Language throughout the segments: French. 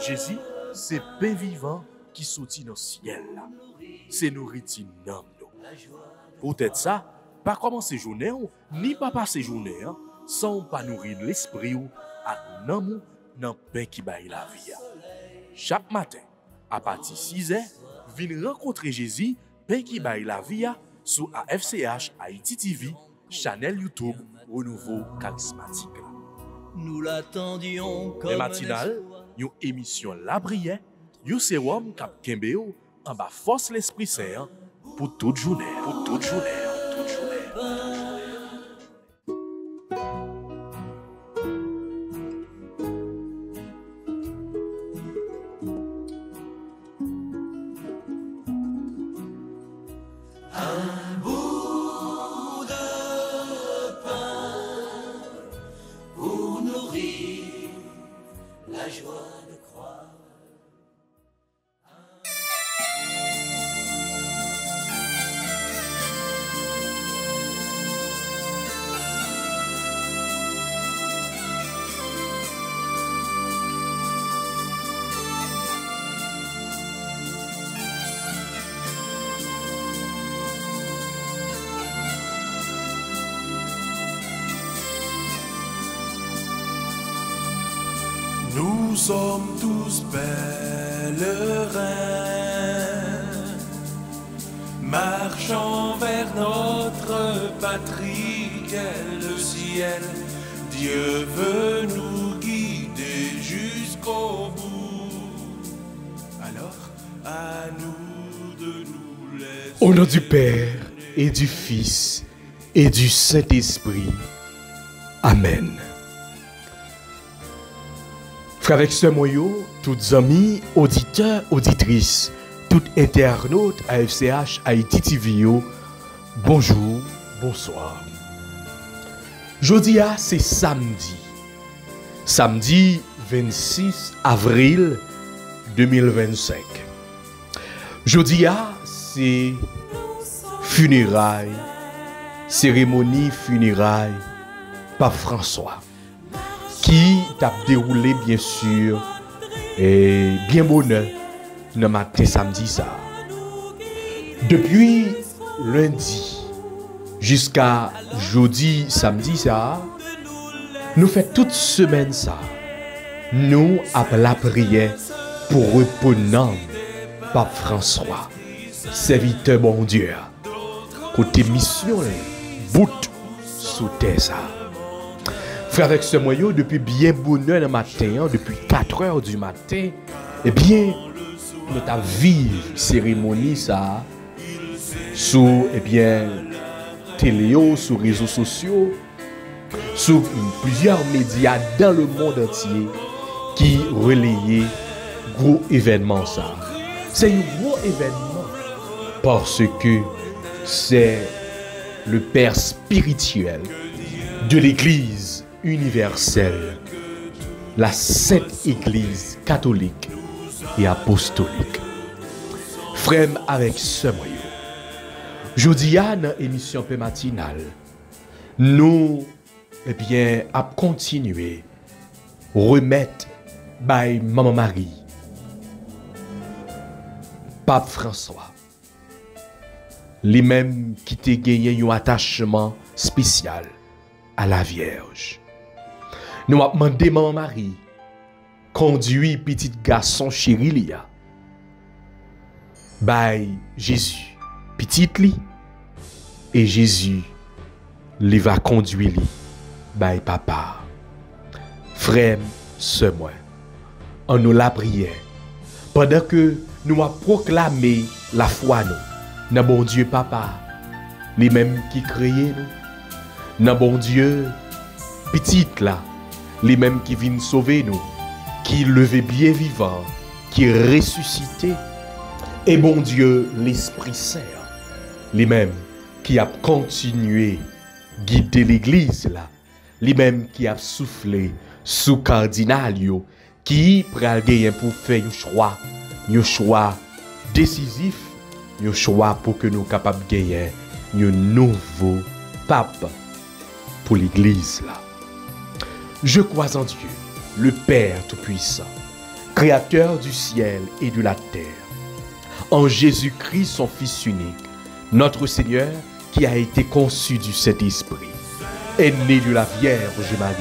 Jésus, c'est pain vivant qui sortit dans le ciel. C'est nourriture dans nous. Peut-être ça, pas commencer journée ni pas passer journée sans pas nourrir l'esprit ou à nan dans pain qui baille la vie. Chaque matin, à partir de 6h, venez rencontrer Jésus, pain qui baille la vie sur AFCH Haïti TV, channel YouTube Renouveau Charismatique. Nous l'attendions comme les matinales, une émission La Prière, un sérum cap Kembeo en bas force l'Esprit Saint pour toute journée, pour toute journée, toute journée. Nous sommes tous pèlerins, marchant vers notre patrie qu'est le ciel. Dieu veut nous guider jusqu'au bout. Alors, à nous de nous laisser. Au nom du Père et du Fils et du Saint-Esprit. Amen. Frères et sœurs moyo, toutes amis, auditeurs, auditrices, tout internautes AFCH Haïti TV, bonjour, bonsoir. Jeudi c'est samedi. Samedi 26 avril 2025. Jeudi c'est funérailles, cérémonie funérailles Pape François, qui t'a déroulé bien sûr et bien bonheur le matin samedi ça. Depuis lundi jusqu'à jeudi samedi ça, nous faisons toute semaine ça. Nous avons la prière pour reprendre Pape François, serviteur bon Dieu, côté mission bout sous terre ça. Frère avec ce moyen, depuis bien bonne heure le matin, depuis 4 heures du matin, eh bien, nous avons vécu cérémonie ça, sur télé, sur réseaux sociaux, sur plusieurs médias dans le monde entier qui relayaient gros événement ça. C'est un gros événement parce que c'est le père spirituel de l'Église universelle, la Sainte Église catholique et apostolique. Frère avec ce moyen, jeudi dans émission matinale, nous à continuer remettre by Maman Marie, Pape François, lui-même qui t'a gagné un attachement spécial à la Vierge. Nous avons demandé Maman Marie, conduit petit garçon chéri Lia, by Jésus, petit li, et Jésus lui va conduire li, by papa. Frère, ce moi, en nous la prière, pendant que nous avons proclamé la foi nous, dans bon Dieu papa, les mêmes qui créent nous, dans bon Dieu petit là, les mêmes qui viennent sauver nous, qui levé bien vivant, qui ressuscité, et bon Dieu l'Esprit Saint, les mêmes qui a continué guider l'église là, les mêmes qui a soufflé sous cardinal yo, qui pral gagner pour faire un choix décisif, un choix pour que nous capables de gagner un nouveau pape pour l'église là. Je crois en Dieu, le Père Tout-Puissant, Créateur du ciel et de la terre, en Jésus-Christ, son Fils unique, notre Seigneur, qui a été conçu du Saint-Esprit, est né de la Vierge Marie,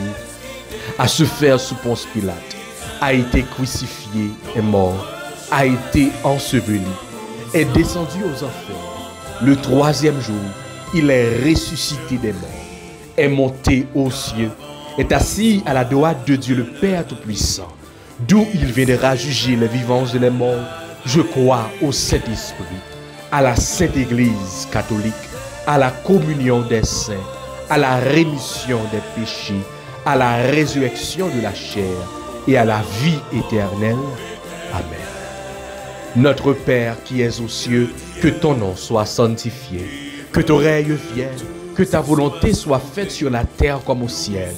a souffert sous Ponce Pilate, a été crucifié et mort, a été enseveli, est descendu aux enfers. Le troisième jour, il est ressuscité des morts, est monté aux cieux, est assis à la droite de Dieu le Père Tout-Puissant, d'où il viendra juger les vivants et les morts. Je crois au Saint-Esprit, à la Sainte Église catholique, à la communion des saints, à la rémission des péchés, à la résurrection de la chair et à la vie éternelle. Amen. Notre Père qui es aux cieux, que ton nom soit sanctifié, que ton règne vienne, que ta volonté soit faite sur la terre comme au ciel.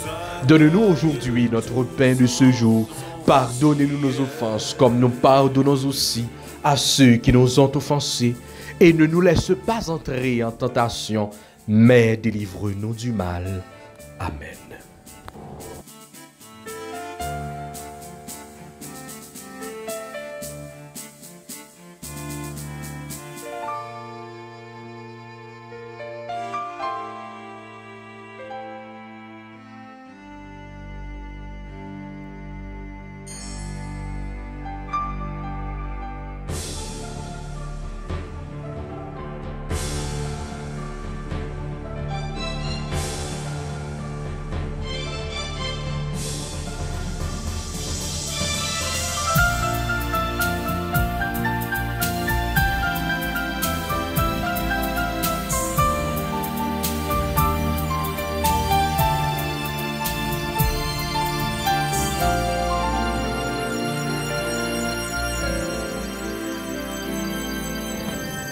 Donne-nous aujourd'hui notre pain de ce jour. Pardonnez-nous nos offenses comme nous pardonnons aussi à ceux qui nous ont offensés. Et ne nous laisse pas entrer en tentation, mais délivre-nous du mal. Amen.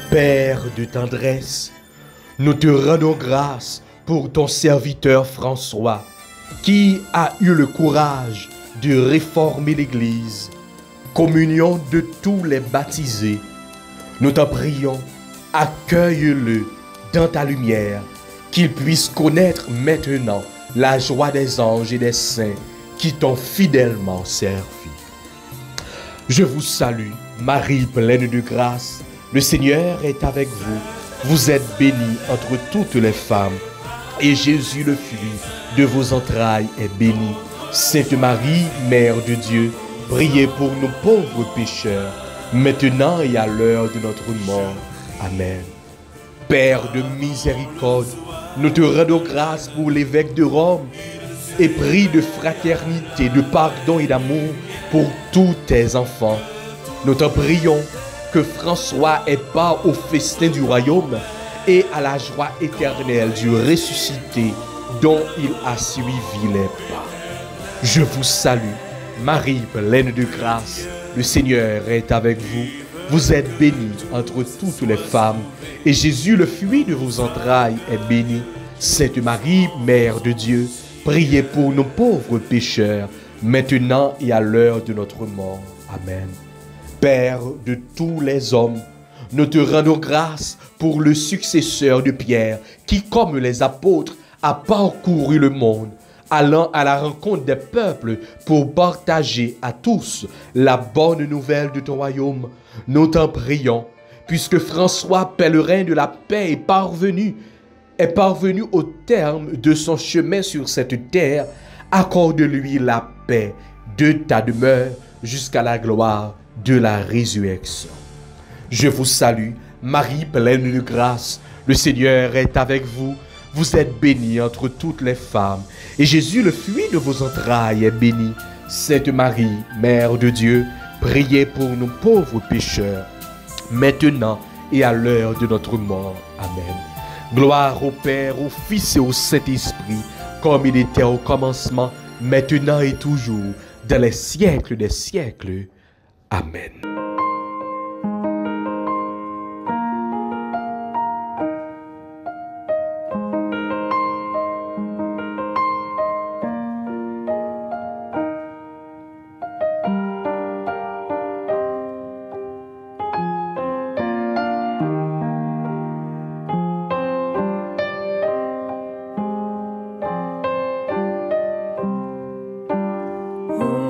Père de tendresse, nous te rendons grâce pour ton serviteur François, qui a eu le courage de réformer l'Église, communion de tous les baptisés. Nous t'en prions, accueille-le dans ta lumière, qu'il puisse connaître maintenant la joie des anges et des saints qui t'ont fidèlement servi. Je vous salue, Marie pleine de grâce. Le Seigneur est avec vous. Vous êtes bénie entre toutes les femmes, et Jésus, le fruit de vos entrailles, est béni. Sainte Marie, Mère de Dieu, priez pour nous pauvres pécheurs, maintenant et à l'heure de notre mort. Amen. Père de miséricorde, nous te rendons grâce pour l'évêque de Rome, et prie de fraternité, de pardon et d'amour pour tous tes enfants. Nous t'en prions que François ait part au festin du royaume et à la joie éternelle du ressuscité dont il a suivi les pas. Je vous salue, Marie pleine de grâce, le Seigneur est avec vous. Vous êtes bénie entre toutes les femmes, et Jésus, le fruit de vos entrailles, est béni. Sainte Marie, Mère de Dieu, priez pour nos pauvres pécheurs, maintenant et à l'heure de notre mort. Amen. Père de tous les hommes, nous te rendons grâce pour le successeur de Pierre, qui, comme les apôtres, a parcouru le monde, allant à la rencontre des peuples pour partager à tous la bonne nouvelle de ton royaume. Nous t'en prions, puisque François, pèlerin de la paix, est parvenu au terme de son chemin sur cette terre. Accorde-lui la paix de ta demeure jusqu'à la gloire de la résurrection. Je vous salue, Marie pleine de grâce, le Seigneur est avec vous. Vous êtes bénie entre toutes les femmes, et Jésus, le fruit de vos entrailles, est béni. Sainte Marie, Mère de Dieu, priez pour nous pauvres pécheurs, maintenant et à l'heure de notre mort. Amen. Gloire au Père, au Fils et au Saint-Esprit, comme il était au commencement, maintenant et toujours, dans les siècles des siècles. Amen. Oh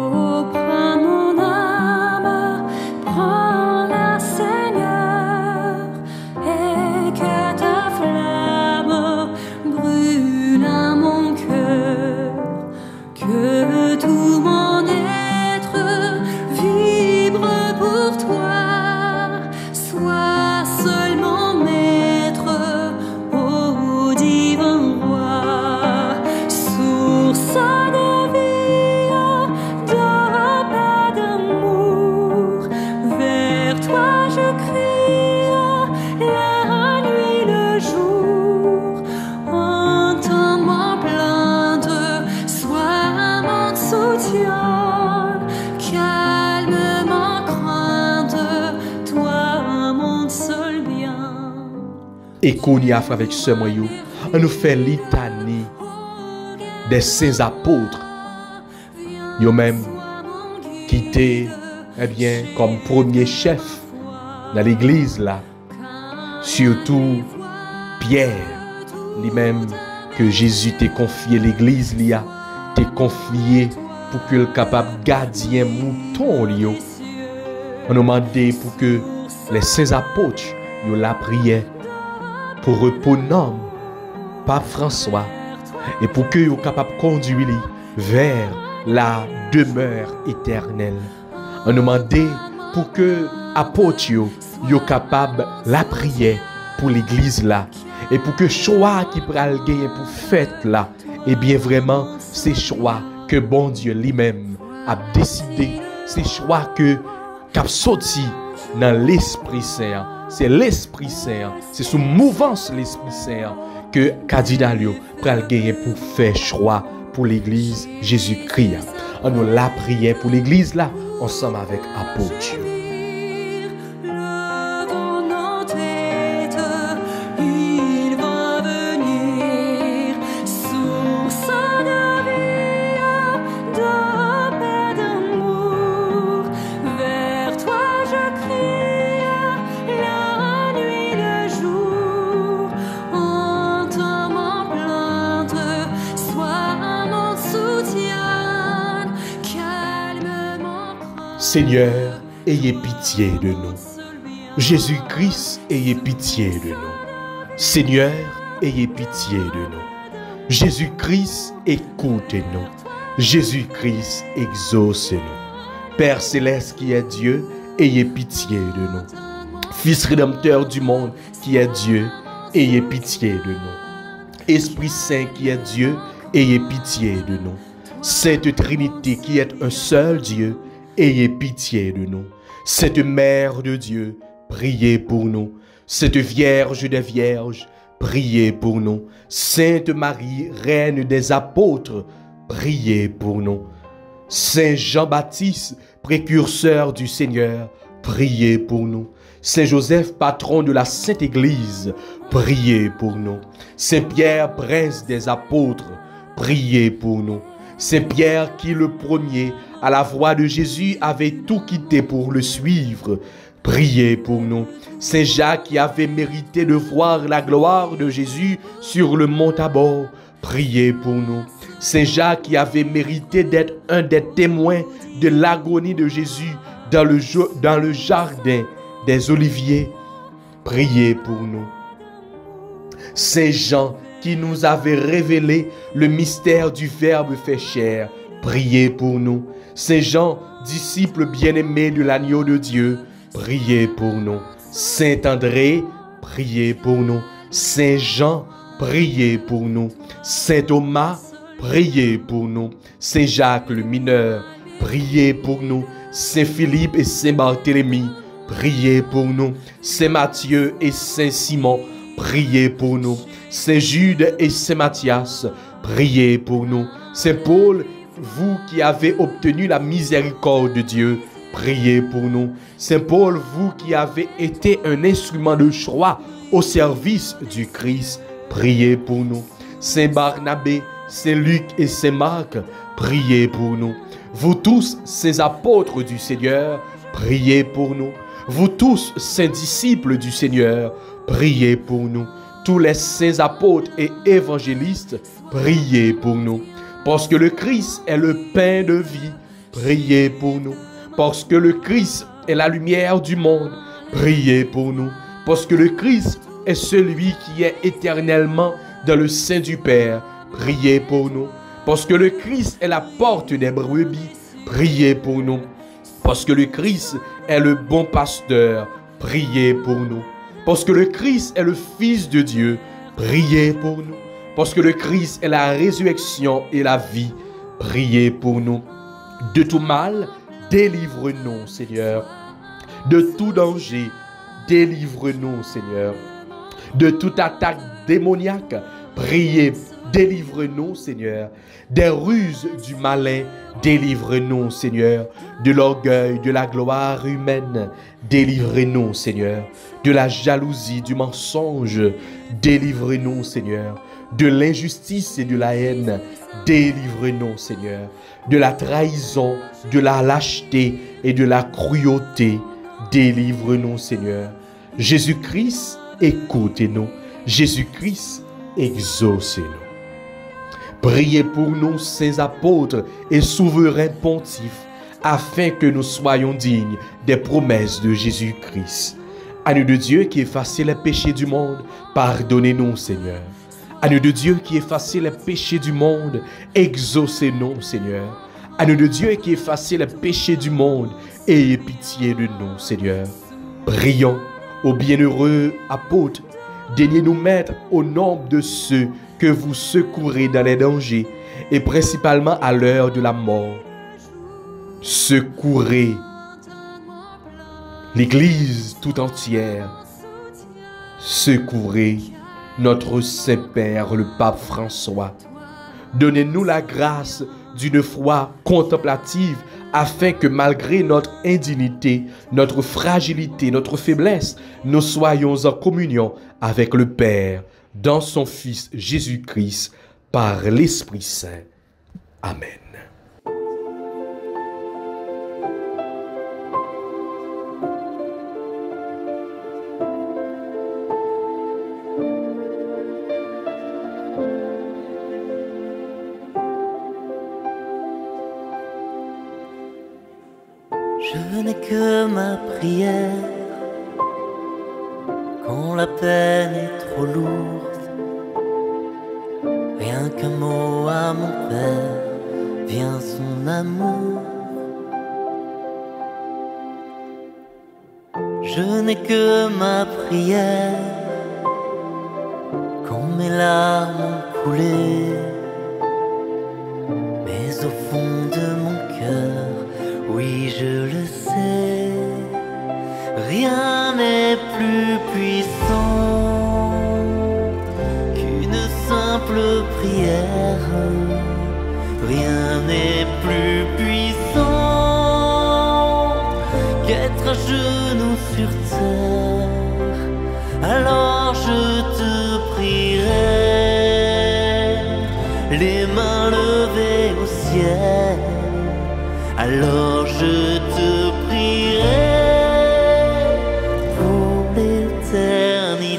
Et qu'on y a fait avec ce moyen, on nous fait litanie des saints apôtres. Yo même quitté, eh bien, comme premier chef dans l'église là. Surtout Pierre, lui-même que Jésus t'a confié l'église là, t'a confié pour que le capable gardien mouton lio. On nous demandé pour que les saints apôtres yo la prière pour reposer Pape François et pour que yo capable conduire vers la demeure éternelle. On nous demandé pour que apôtres yo capable la prière pour l'église là et pour que choix qui pral gagner pour fête là, et bien vraiment c'est choix que bon Dieu lui-même a décidé, c'est choix que qu'a sorti dans l'Esprit Saint. C'est l'Esprit Saint, c'est sous mouvance l'Esprit Saint que Kadinalio pral gagner pour faire choix pour l'église Jésus-Christ. On nous la prière pour l'église là ensemble avec apôtres. Seigneur, ayez pitié de nous. Jésus-Christ, ayez pitié de nous. Seigneur, ayez pitié de nous. Jésus-Christ, écoutez-nous. Jésus-Christ, exaucez-nous. Père céleste qui est Dieu, ayez pitié de nous. Fils rédempteur du monde qui est Dieu, ayez pitié de nous. Esprit Saint qui est Dieu, ayez pitié de nous. Sainte Trinité qui est un seul Dieu, ayez pitié de nous. Cette Mère de Dieu, priez pour nous. Cette Vierge des Vierges, priez pour nous. Sainte Marie, Reine des Apôtres, priez pour nous. Saint Jean-Baptiste, précurseur du Seigneur, priez pour nous. Saint Joseph, patron de la Sainte Église, priez pour nous. Saint Pierre, prince des apôtres, priez pour nous. Saint Pierre qui le premier, à la voix de Jésus, avait tout quitté pour le suivre. Priez pour nous. Saint Jacques qui avait mérité de voir la gloire de Jésus sur le mont Tabor. Priez pour nous. Saint Jacques qui avait mérité d'être un des témoins de l'agonie de Jésus dans le jardin des Oliviers. Priez pour nous. Saint Jean qui nous avait révélé le mystère du Verbe fait chair. Priez pour nous. Saint Jean, disciple bien-aimé de l'agneau de Dieu, priez pour nous. Saint André, priez pour nous. Saint Jean, priez pour nous. Saint Thomas, priez pour nous. Saint Jacques le mineur, priez pour nous. Saint Philippe et Saint Barthélemy, priez pour nous. Saint Matthieu et Saint Simon, priez pour nous. Saint Jude et Saint Matthias, priez pour nous. Saint Paul, vous qui avez obtenu la miséricorde de Dieu, priez pour nous. Saint Paul, vous qui avez été un instrument de choix au service du Christ, priez pour nous. Saint Barnabé, Saint Luc et Saint Marc, priez pour nous. Vous tous, ces apôtres du Seigneur, priez pour nous. Vous tous, saints disciples du Seigneur, priez pour nous. Tous les saints apôtres et évangélistes, priez pour nous. Parce que le Christ est le pain de vie, priez pour nous. Parce que le Christ est la lumière du monde, priez pour nous. Parce que le Christ est celui qui est éternellement dans le sein du Père, priez pour nous. Parce que le Christ est la porte des brebis, priez pour nous. Parce que le Christ est le bon pasteur, priez pour nous. Parce que le Christ est le Fils de Dieu, priez pour nous. Parce que le Christ est la résurrection et la vie, priez pour nous. De tout mal, délivre-nous, Seigneur. De tout danger, délivre-nous, Seigneur. De toute attaque démoniaque, priez délivre-nous, Seigneur, des ruses du malin, délivre-nous, Seigneur, de l'orgueil, de la gloire humaine, délivre-nous, Seigneur, de la jalousie, du mensonge, délivre-nous, Seigneur, de l'injustice et de la haine, délivre-nous, Seigneur, de la trahison, de la lâcheté et de la cruauté, délivre-nous, Seigneur. Jésus-Christ, écoutez-nous. Jésus-Christ, exaucez-nous. Priez pour nous, saints apôtres et souverains pontifes, afin que nous soyons dignes des promesses de Jésus-Christ. Agneau de Dieu qui effacez les péchés du monde, pardonnez-nous, Seigneur. Agneau de Dieu qui effacez les péchés du monde, exaucez-nous, Seigneur. Agneau de Dieu qui effacez les péchés du monde, ayez pitié de nous, Seigneur. Prions aux bienheureux apôtres, daignez nous mettre au nombre de ceux que vous secourez dans les dangers et principalement à l'heure de la mort. Secourez l'Église tout entière. Secourez notre Saint-Père, le Pape François. Donnez-nous la grâce d'une foi contemplative afin que malgré notre indignité, notre fragilité, notre faiblesse, nous soyons en communion avec le Père dans son Fils Jésus-Christ par l'Esprit Saint. Amen. Je n'ai que ma prière quand la peine est trop lourde. Rien qu'un mot à mon Père, vient son amour. Je n'ai que ma prière quand mes larmes ont coulé. Mais au fond de mon cœur, oui, je le sais, rien n'est plus puissant qu'une simple prière. Rien n'est plus puissant qu'être à genoux sur terre. Alors je te prierai, les mains levées au ciel. Alors je te prierai pour l'éternité.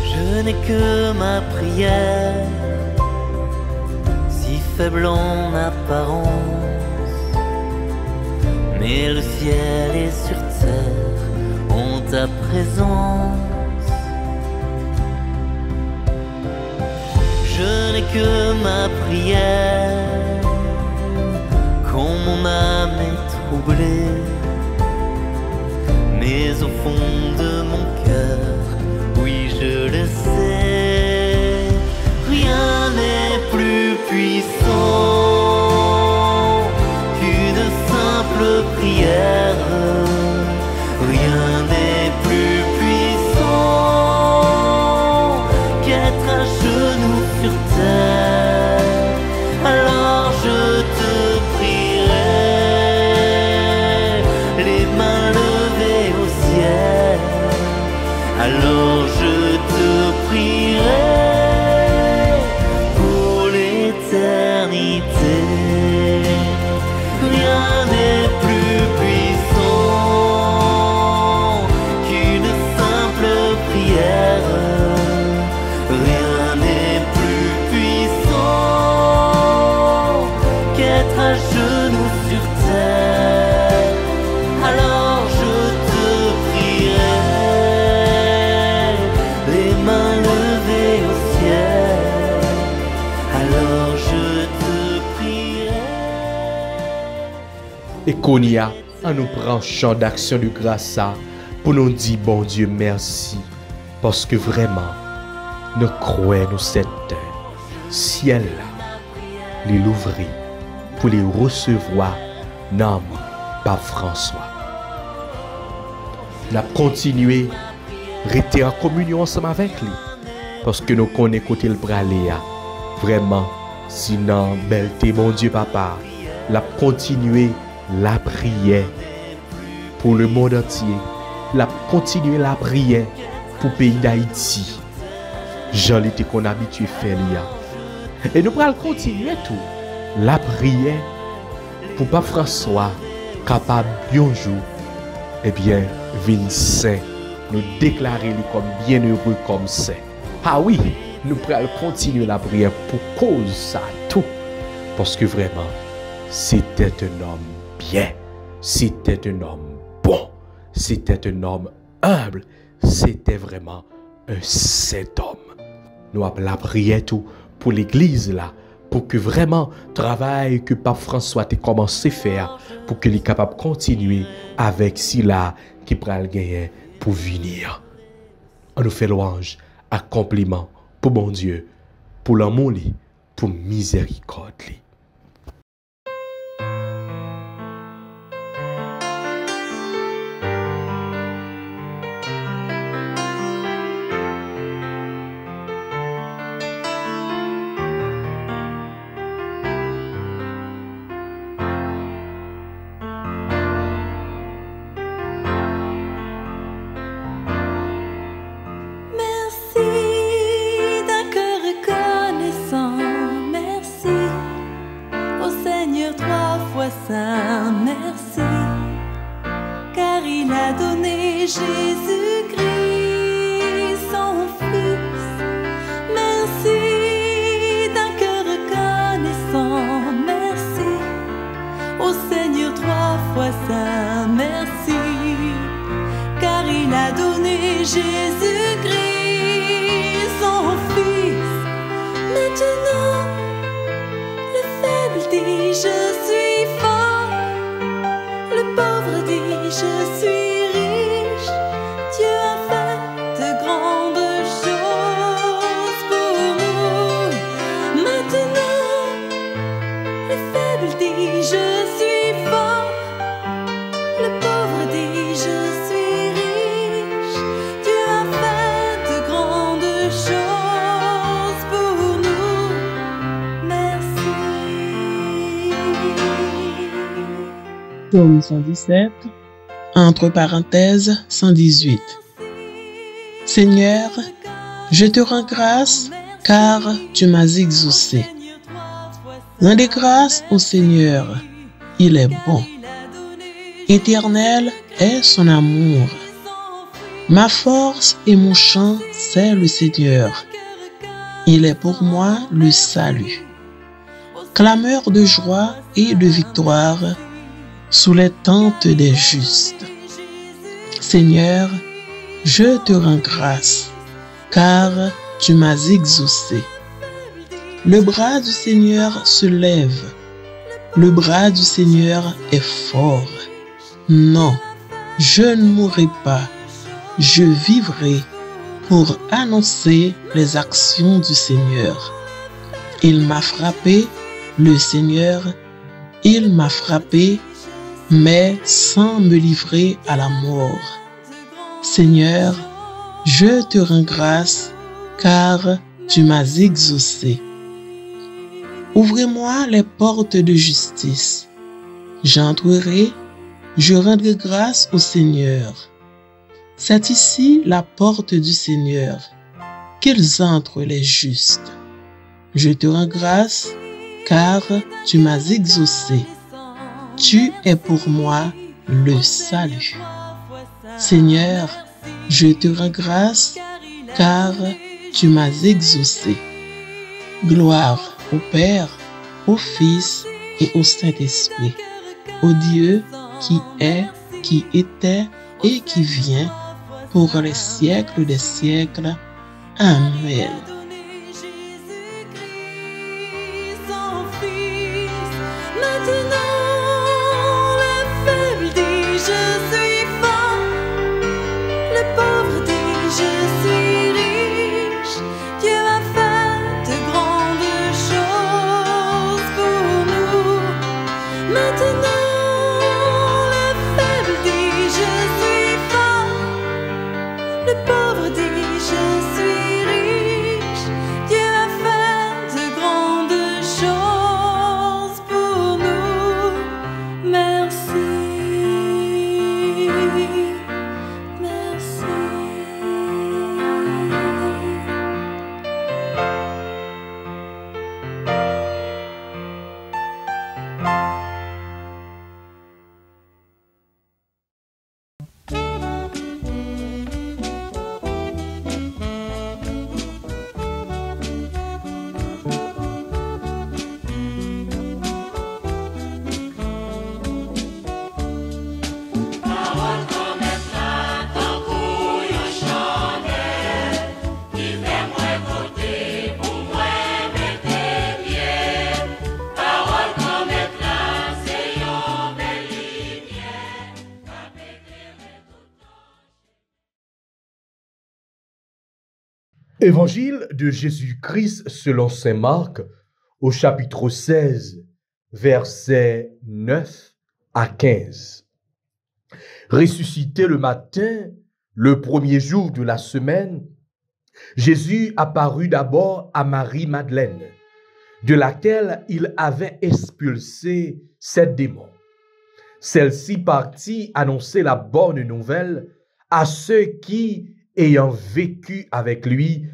Je n'ai que ma prière, faible en apparence, mais le ciel et sur terre ont ta présence. Je n'ai que ma prière quand mon âme est troublée, mais au fond de mon cœur, oui je le sais, rien n'est plus puissant qu'une simple prière. Rien n'est plus puissant qu'être à genoux sur terre. Alors je te prierai, les mains levées au ciel. Alors je te prierai l'éternité. Rien n'est plus puissant qu'une simple prière. Rien n'est plus puissant qu'être à genoux sur terre. Alors je te prierai, les mains levées au ciel. Alors je te prierai. Et qu'on y a, on nous prend chant d'action de grâce pour nous dire bon Dieu merci. Parce que vraiment, nous croyons nous cette ciel là, les l'ouvrir pour les recevoir nom par François. Nous continuer rester en communion ensemble avec lui parce que nous connaissons côté le bralé vraiment sinon belleté mon Dieu papa la continuer la prière pour le monde entier, la continuer la prière pour le pays d'Haïti. Jean l'été qu'on habitué faire là. Et nous allons continuer tout la prière pour pas François capable un jour eh bien Vincent nous déclarer lui comme bienheureux comme c'est. Ah oui, nous allons continuer la prière pour cause ça tout parce que vraiment c'était un homme bien, c'était un homme bon, c'était un homme humble, c'était vraiment un saint homme. Nous avons la prière tout pour l'église là, pour que vraiment travail que Pape François a commencé à faire, pour qu'il est capable de continuer avec cela qui prend le gagner pour venir. On nous fait louange, accomplissement pour bon Dieu, pour l'amour, pour miséricorde. Psaume 117, entre parenthèses 118. Seigneur, je te rends grâce car tu m'as exaucé. Rendez grâce au Seigneur, il est bon. Éternel est son amour. Ma force et mon chant, c'est le Seigneur. Il est pour moi le salut. Clameur de joie et de victoire sous les tentes des justes. Seigneur, je te rends grâce, car tu m'as exaucé. Le bras du Seigneur se lève, le bras du Seigneur est fort. Non, je ne mourrai pas, je vivrai pour annoncer les actions du Seigneur. Il m'a frappé, le Seigneur, il m'a frappé, mais sans me livrer à la mort. Seigneur, je te rends grâce, car tu m'as exaucé. Ouvrez-moi les portes de justice. J'entrerai, je rendrai grâce au Seigneur. C'est ici la porte du Seigneur, qu'ils entrent les justes. Je te rends grâce, car tu m'as exaucé. Tu es pour moi le salut. Seigneur, je te rends grâce, car tu m'as exaucé. Gloire au Père, au Fils et au Saint-Esprit, au Dieu qui est, qui était et qui vient, pour les siècles des siècles. Amen. Je suis riche, Dieu Évangile de Jésus-Christ selon saint Marc, au chapitre 16, versets 9 à 15. Ressuscité le matin, le premier jour de la semaine, Jésus apparut d'abord à Marie-Madeleine, de laquelle il avait expulsé 7 démons. Celle-ci partit annoncer la bonne nouvelle à ceux qui, ayant vécu avec lui,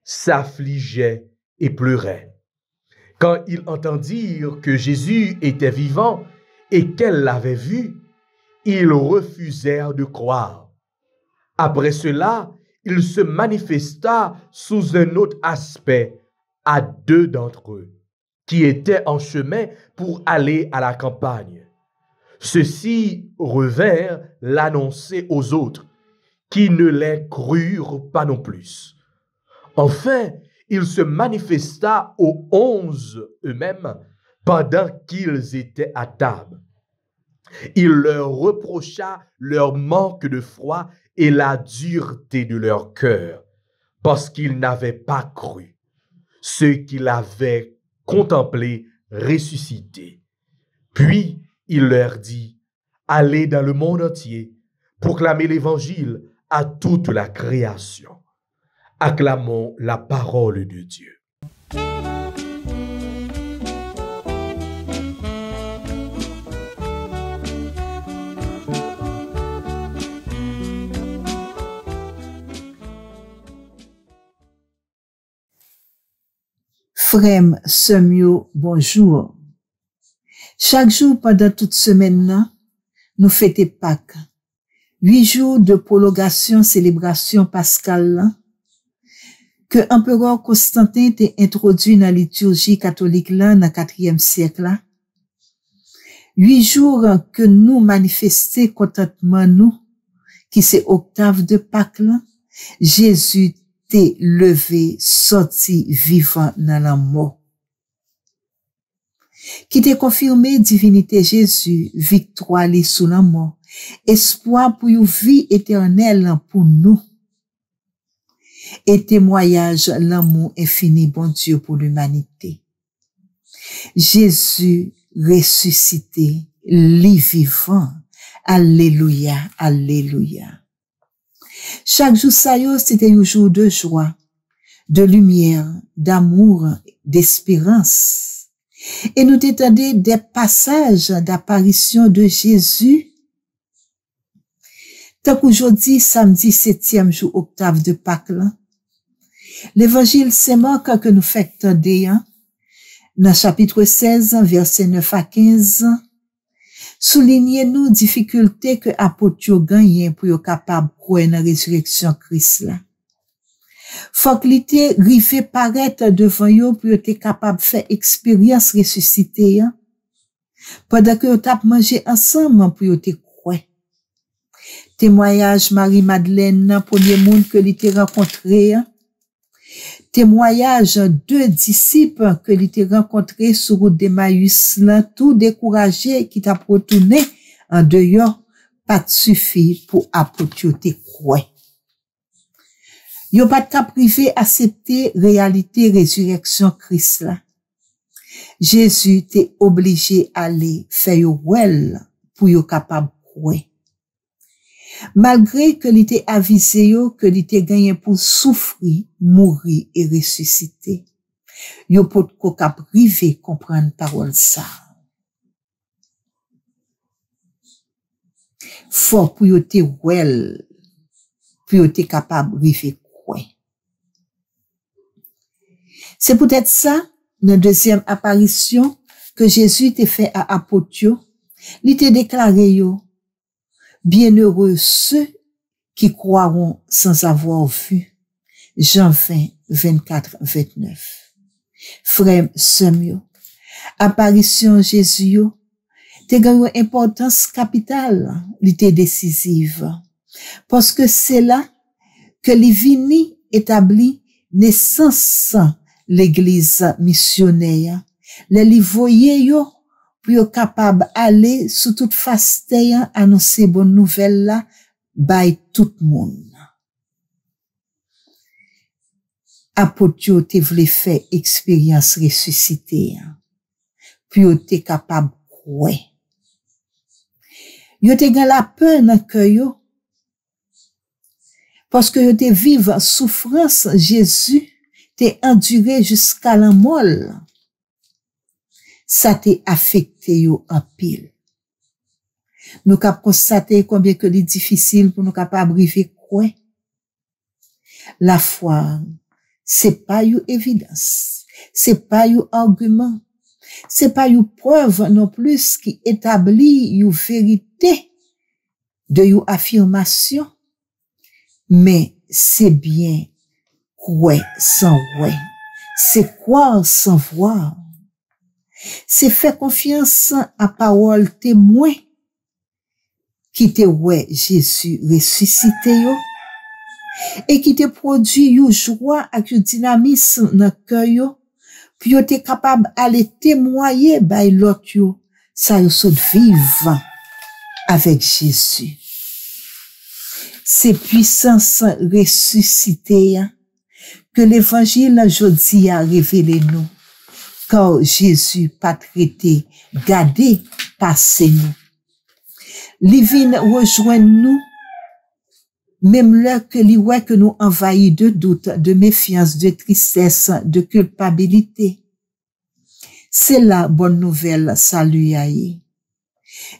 s'affligeaient et pleuraient. Quand ils entendirent que Jésus était vivant et qu'elle l'avait vu, ils refusèrent de croire. Après cela, il se manifesta sous un autre aspect à 2 d'entre eux, qui étaient en chemin pour aller à la campagne. Ceux-ci revinrent l'annoncer aux autres, qui ne les crurent pas non plus. Enfin, il se manifesta aux 11 eux-mêmes pendant qu'ils étaient à table. Il leur reprocha leur manque de foi et la dureté de leur cœur, parce qu'ils n'avaient pas cru ceux qui l'avaient contemplé ressuscité. Puis il leur dit, allez dans le monde entier, proclamez l'évangile à toute la création. Acclamons la parole de Dieu. Frère, sœur, bonjour. Chaque jour pendant toute semaine, nous fêtons Pâques. 8 jours de prolongation, célébration pascale, que empereur Constantin t'a introduit dans la liturgie catholique là, dans le 4e siècle. 8 jours que nous manifestons contentement nous, qui c'est octave de Pâques là, Jésus t'est levé, sorti vivant dans la mort. Qui t'est confirmé divinité Jésus, victoire li sous la mort, espoir pour une vie éternelle pour nous, et témoignage l'amour infini bon Dieu pour l'humanité. Jésus ressuscité, li vivant, alléluia, alléluia. Chaque jour ça yo, c'était un jour de joie, de lumière, d'amour, d'espérance. Et nous t'étendons des passages d'apparition de Jésus. Tant qu'aujourd'hui, samedi 7e jour octave de Pâques, l'évangile Saint Marc que nous faisons dans chapitre 16, verset 9 à 15, soulignez nous difficultés que apôtres gagnent pour être capable de croire dans la résurrection Christ là. Faut que l'été rivé paraître devant yo pour être capable de faire expérience ressuscité pendant que vous tap manger ensemble pour être croire. Témoignage Marie-Madeleine, premier monde que l'été rencontré. Témoignage 2 disciples que l'été rencontré sur route d'Emmaüs là, tout découragé qui t'a retourné en dehors, pas de suffit pour apôtre te croire. Yo pas de privé accepter réalité résurrection Christ là. Jésus t'est obligé aller faire yo well pour yo capable croire. Malgré que l'était avisé yo que l'était gagné pour souffrir, mourir et ressusciter. Yo pot ko cap privé comprendre parole ça. Faut pour yo te well, pour yo te capable river. C'est peut-être ça, la deuxième apparition que Jésus t'a fait à apôtres, il t'a déclaré yo, bienheureux ceux qui croiront sans avoir vu. Jean 20, 24, 29. Frère, sœur, apparition Jésus yo, t'a gagné une importance capitale, il était décisive. Parce que c'est là que les vini établit naissance l'église missionnaire. Les voyer yo pour yo capable aller sous toute faste annoncer bonne nouvelle là by tout monde. apôtre yo te vle faire expérience ressuscité, puis yo te capable ouais. Yo te gen la peur dans cœur yo, parce que yo te vive souffrance Jésus te enduré jusqu'à la mort. Ça te affecté yo en pile. Nous cap constater combien que c'est difficile pour nous capable arriver quoi. La foi, c'est pas une évidence, c'est pas un argument, c'est pas une preuve non plus qui établit une vérité de une affirmation, mais c'est bien croire sans ouais, c'est croire sans voir, c'est faire confiance à parole témoin qui te ouais Jésus ressuscité yo, et qui te produit une joie avec un dynamisme dans cœur yo, puis yo te capable aller témoigner by l'autre yo, ça yo saute vivre avec Jésus. C'est puissance ressuscitée que l'évangile aujourd'hui a révélé nous, car Jésus pas traité, gardé, passé nous. Li vient rejoindre nous, même là que li ouais que nous envahit de doute, de méfiance, de tristesse, de culpabilité. C'est la bonne nouvelle, salut aïe.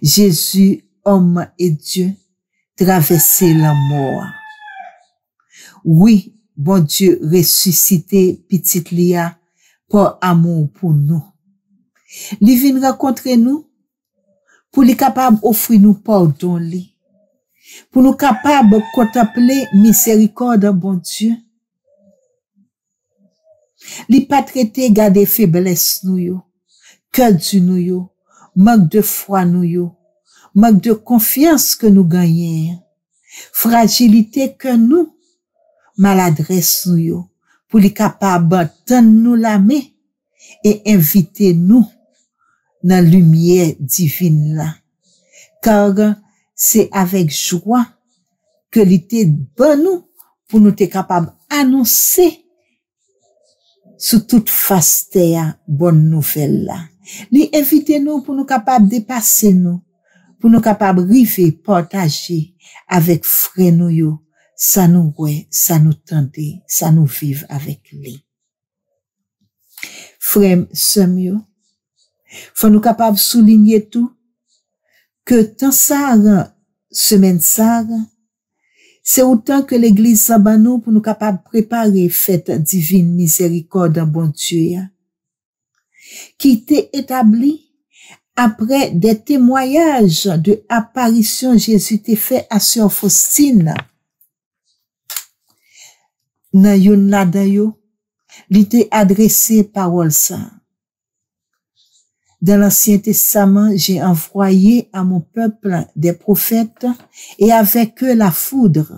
Jésus, homme et Dieu, traversé la mort. Oui, bon Dieu ressuscité petite Lia par amour pour nous. Li vient rencontrer nous pour li capable offrir nous pardon li. Pour nous capables contempler miséricorde bon Dieu. Li pas traiter garder faiblesse nous yo, cœur du nous yo, manque de foi nous yo, manque de confiance que nous gagnons, fragilité que nous, maladresse nous yo, pour li capable tendre nous la main et inviter nous dans la lumière divine là. Car c'est avec joie que l'été bon nous pour nous être capable annoncer sous toute face terre bonne nouvelle là. Li invite nous pour nous capable dépasser nous, pour nous capable river partager avec frère nous yo, ça nous ouais, ça nous tenter, ça nous vivre avec lui. Frère sœur yo, faut nous capable souligner tout que tant ça semaine ça c'est autant que l'église s'abanou pour nous capable préparer fête divine miséricorde bon Dieu qui était établi après des témoignages de apparition Jésus t'a fait à sœur Faustine nan yon la dayo li te adressé parole ça. Dans l'Ancien Testament, j'ai envoyé à mon peuple des prophètes et avec eux la foudre.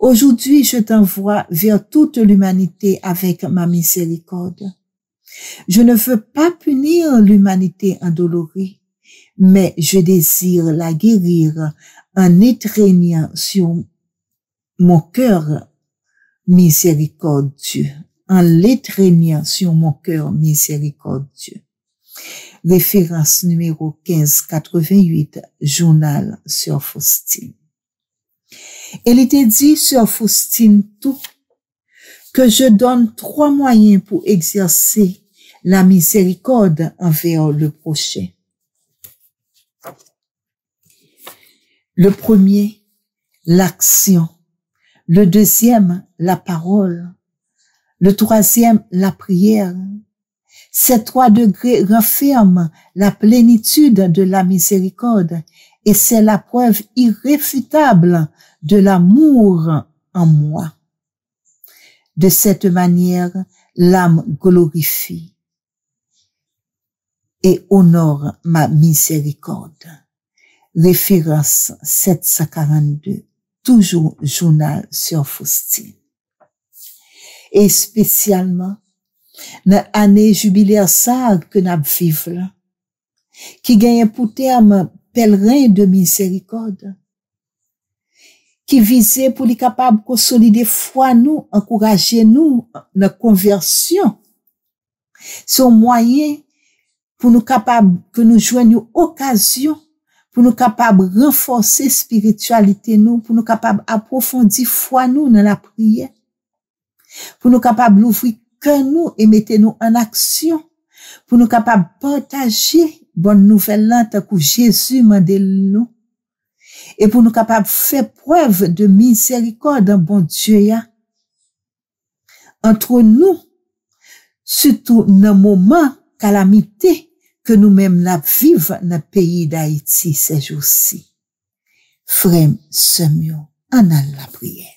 Aujourd'hui, je t'envoie vers toute l'humanité avec ma miséricorde. Je ne veux pas punir l'humanité endolorie, mais je désire la guérir en étreignant sur mon cœur miséricordieux, en l'étreignant sur mon cœur miséricordieux. Référence numéro 1588, journal Sœur Faustine. Elle était dit, Sœur Faustine, tout, que je donne 3 moyens pour exercer la miséricorde envers le prochain. Le premier, l'action. Le deuxième, la parole. Le troisième, la prière. Ces 3 degrés renferment la plénitude de la miséricorde et c'est la preuve irréfutable de l'amour en moi. De cette manière, l'âme glorifie et honore ma miséricorde. Référence 742, toujours journal Sœur Faustine. Et spécialement, dans l'année jubilaire ça que nous vivons, qui gagne pour terme pèlerin de miséricorde, qui visait pour les capables de consolider foi nous, encourager nous dans conversion. C'est un moyen pour nous capables que nous joignions occasion pour nous capables de renforcer spiritualité nous, pour nous capables approfondir foi nous dans la prière, pour nous capables d'ouvrir cœur nous et mettre nous en action, pour nous capables de partager bonne nouvelle là tant que Jésus m'a dit nous, et pour nous capables de faire preuve de miséricorde en bon Dieu ya entre nous, surtout dans moment calamité que nous-mêmes la vivons dans le pays d'Haïti ces jours-ci. Frère, semio, en a la prière.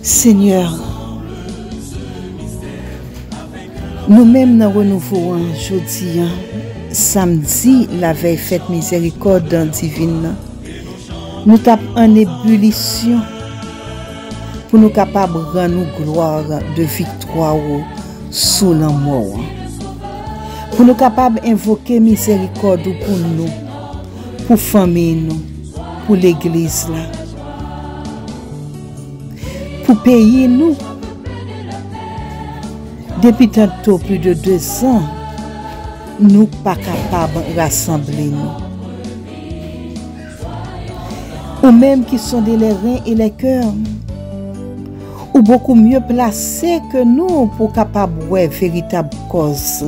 Seigneur, nous-mêmes nous renouvelons aujourd'hui, samedi, la veille fête miséricorde divine. Nous tapons en ébullition pour nous capables de rendre gloire de victoire sous la mort. Pour nous capables d'invoquer miséricorde pour nous, pour famille nous, pour l'église là. Pour payer nous, depuis tantôt plus de 2 ans, nous pas capables de rassembler nous. Ou même qui sont des reins et les cœurs, ou beaucoup mieux placés que nous pour capables de voir véritable cause.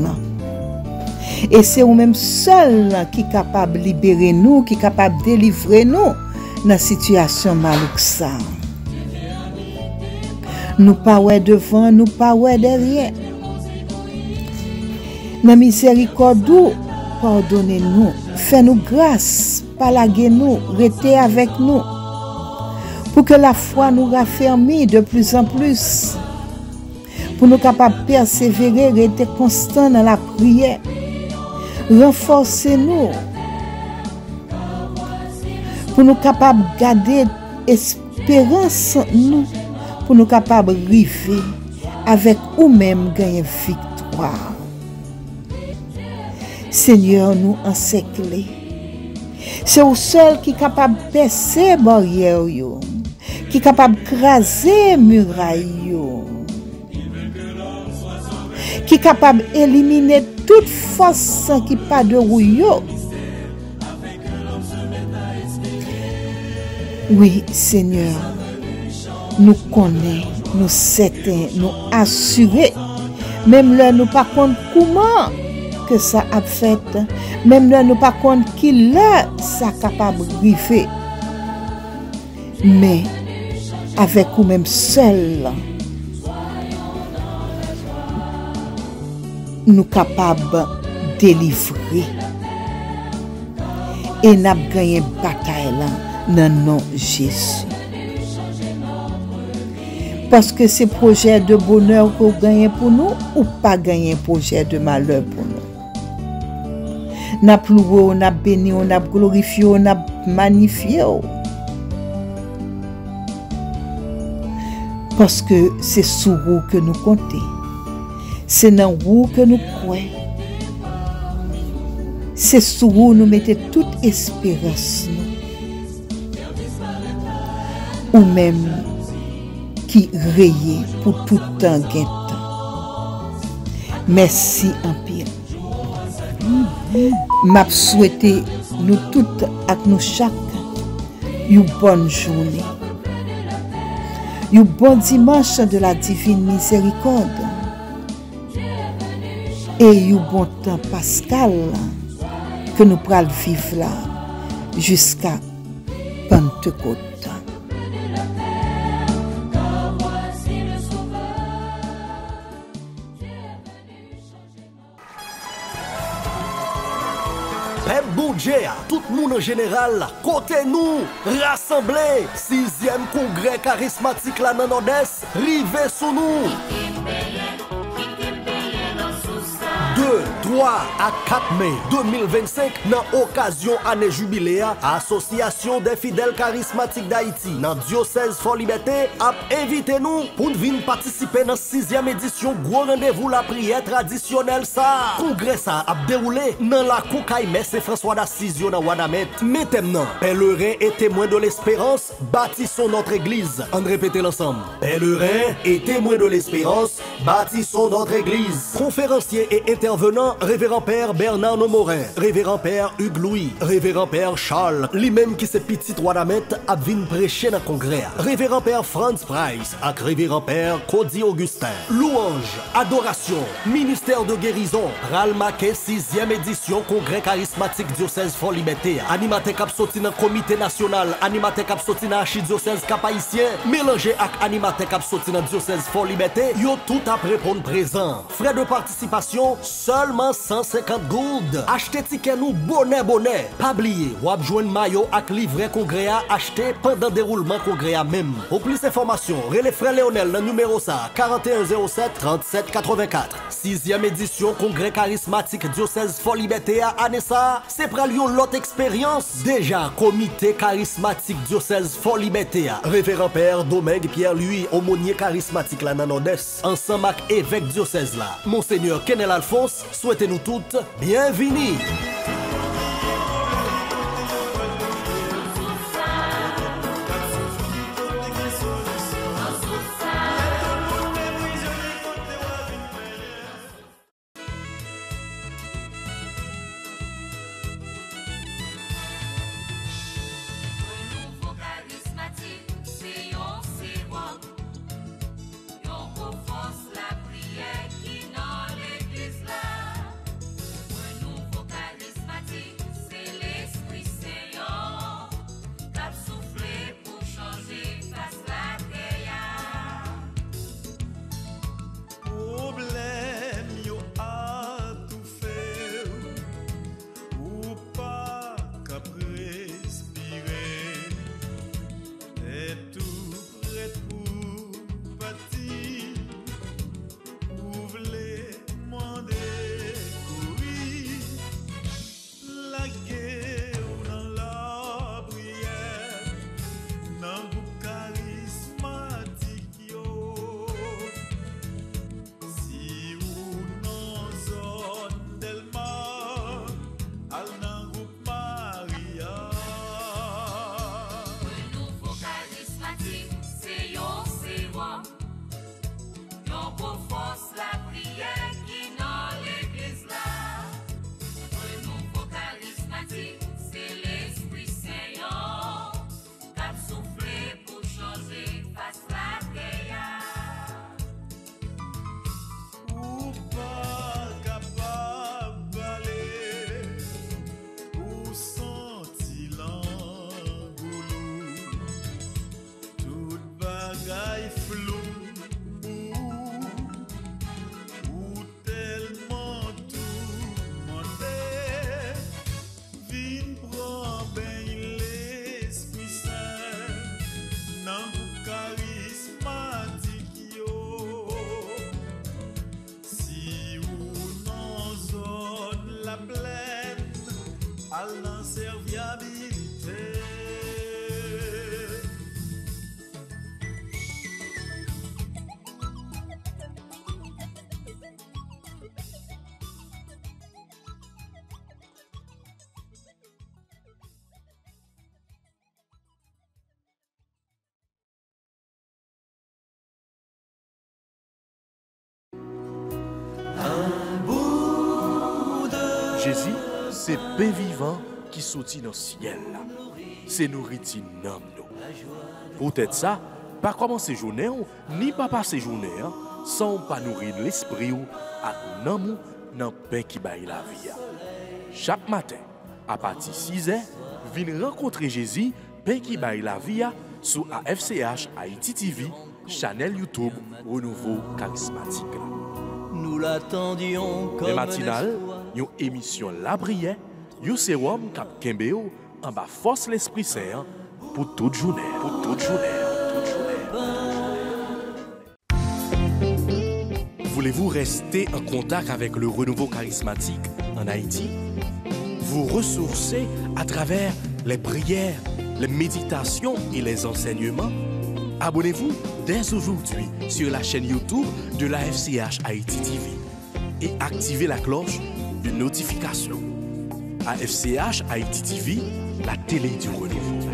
Et c'est ou même seul qui est capable de libérer nous, qui est capable de délivrer nous dans la situation malouque ça. Nous pas ouais devant, nous pas ouais derrière. Dans miséricorde, pardonnez-nous, fais-nous grâce, palaguez-nous, restez avec nous, pour que la foi nous raffermisse de plus en plus, pour nous capables de persévérer, rester constants dans la prière, renforcez-nous, pour nous capables de garder espérance nous, pour nous capables de arriver avec nous-mêmes gagner victoire. Seigneur, nous encercler. C'est au seul qui est capable de percer barrière, qui est capable de craser muraille, qui est capable d'éliminer toute force qui pas de rouillot. Oui, Seigneur. Nous connaissons, nous certains, nous assurés, même là nous pas compte comment que ça a fait, même là nous pas compte qui là ça capable de griffer, mais avec nous-mêmes seul, nous capables de délivrer et n'a gagné bataille là dans nom Jésus. Parce que c'est projet de bonheur qu'on gagne pour nous ou pas gagner projet de malheur pour nous. N'a loué, n'a béni, n'a glorifié, n'a magnifié. Parce que c'est sur vous que nous comptons. C'est dans vous que nous croyons. C'est sur vous nous mettons toute espérance. Ou même qui rayait pour tout temps gain temps. Merci en pile. M'a souhaité nous toutes avec nous chaque une bonne journée. Un bon dimanche de la divine miséricorde. Et un bon temps pascal que nous pourrons vivre là jusqu'à Pentecôte. Tout le monde en général, côté nous, rassemblés, 6e congrès charismatique la nan Nord-Est, rivé sous nous. 2, 3 à 4 mai 2025, dans occasion année jubilé, Association des fidèles charismatiques d'Haïti, dans diocèse Fort Liberté, a invité nous pour venir participer dans 6e édition gros rendez-vous la prière traditionnelle ça. Congrès ça a déroulé dans la Koukaïmès et François d'Assise dans Wanamet. Maintenant, pèlerins et témoins de l'espérance, bâtissons notre église. On répète l'ensemble. Pèlerins et témoins de l'espérance, bâtissons notre église. Conférenciers et intervenants, révérend père Bernard Nomorin, révérend père Hugues Louis, révérend père Charles, lui-même qui s'est petit Wanamet a venu prêcher dans le congrès. Révérend père Franz Price, avec révérend père Cody Augustin. Louange, adoration, ministère de guérison, Ralmaké 6e édition congrès charismatique diocèse Fort Liberté. Animateur cap sorti dans comité national, animateur cap sorti dans archidiocèse cap haïtien, mélangé avec animateur cap sorti dans diocèse Fort Liberté, yo tout après répondre présent. Frais de participation seulement 150 gourdes. Achetez ticket nous bonnet. Pas oublier, ou joindre maillot avec livret congrès acheté pendant déroulement congrès même. Pour plus d'informations, relais frère Léonel le numéro ça 4107 37 84. 6e édition congrès charismatique diocèse Fort Liberté à Anessa. C'est pour l'autre expérience. Déjà comité charismatique diocèse Fort Liberté. Révérend père Domingue Pierre-Louis, aumônier charismatique la Nord-Est. Ensemble avec évêque diocèse là. Monseigneur Kenel Alphonse, souhaitez-nous toutes bienvenue. Charismatique Jésus, c'est pain vivant qui sortit dans le ciel. C'est nourriture nam nous. Peut-être ça, pas commencer journée ni pas passer journée sans pas nourrir l'esprit ou à nam dans pain qui baille la vie. Chaque matin, à partir de 6h, viens rencontrer Jésus, pain qui baille la vie sur AFCH Haïti TV, channel YouTube Renouveau Charismatique. Nous l'attendions comme les matinales, une émission La Brière, un sérum cap Kembeo en bas force l'Esprit Saint pour toute journée. Voulez-vous rester en contact avec le renouveau charismatique en Haïti? Vous ressourcer à travers les prières, les méditations et les enseignements? Abonnez-vous dès aujourd'hui sur la chaîne YouTube de la FCH Haïti TV et activez la cloche de notification. AFCH Haïti TV, la télé du renouveau.